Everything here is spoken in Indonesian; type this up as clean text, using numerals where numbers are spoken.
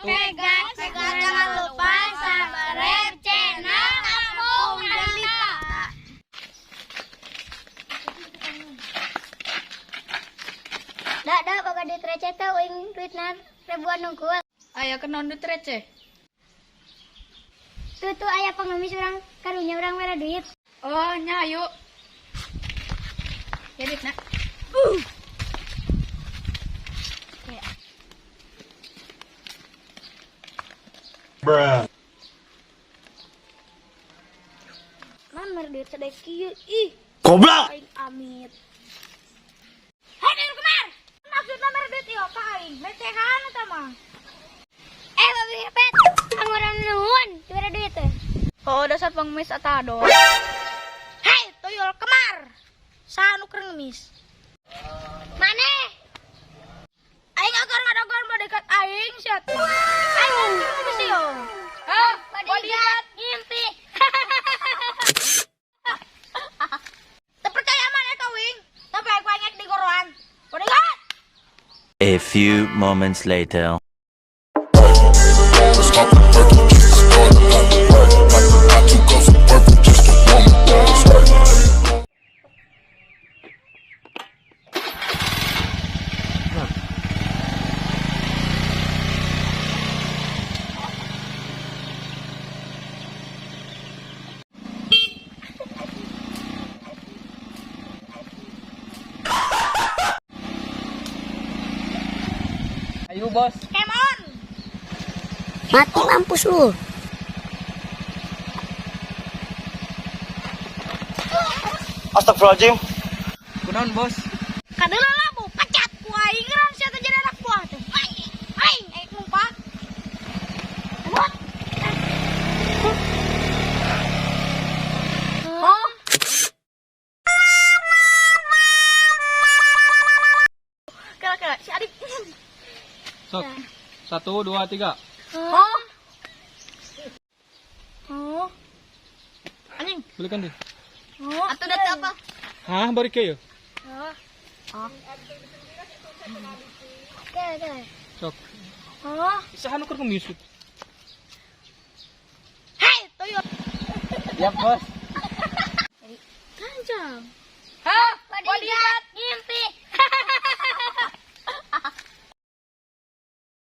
guys, jangan lupa subscribe channel Kampung Delita. Dah baga duit receh teh uing duitna ribuan nungkul. Aya kenon duit receh. Tuh aya pengemis urang karunya urang mere duit. Oh, nya yuk. Ya duitna. Bruh. Man mere duit sedek kieu ih. Goblok. Aing amit. Hei, Kemar. Maksudna mere duit ieu ka aing? Lecehan eta mah. Babi Pet, angguran nuhun, mere duit teh. Oh, dasar pengemis atado. Hei, tuyul Kemar. Saha nu keur ngemis? Maneh? Aing agar ngadogor bodyguard aing sia teh. Aing geus ieu. Hah? Bodyguard ngimpi. Teu percaya maneh ka wing? Tapi aku ngek di goroan. Bodyguard. A few moments later. Ayo, Bos. Come on. Mati mampus lu. Astagfirullahaladzim. Kunaon, Bos? Kadeula lah bu pecat ku aing ran sia teh jadi anak buah teh. Aing numpak. Mot. Oh. Kira-kira si adik. Sok. 1, 2, 3. Oh. Oh. Anjing. Belikan deh. Oh. Atuh data apa? Hah, bari ke ya? Oke. Sok. Oh. Isahan ukur kemis. Hei, tuyul. Ya, Bos. Kancang. Hah? Bodyguard.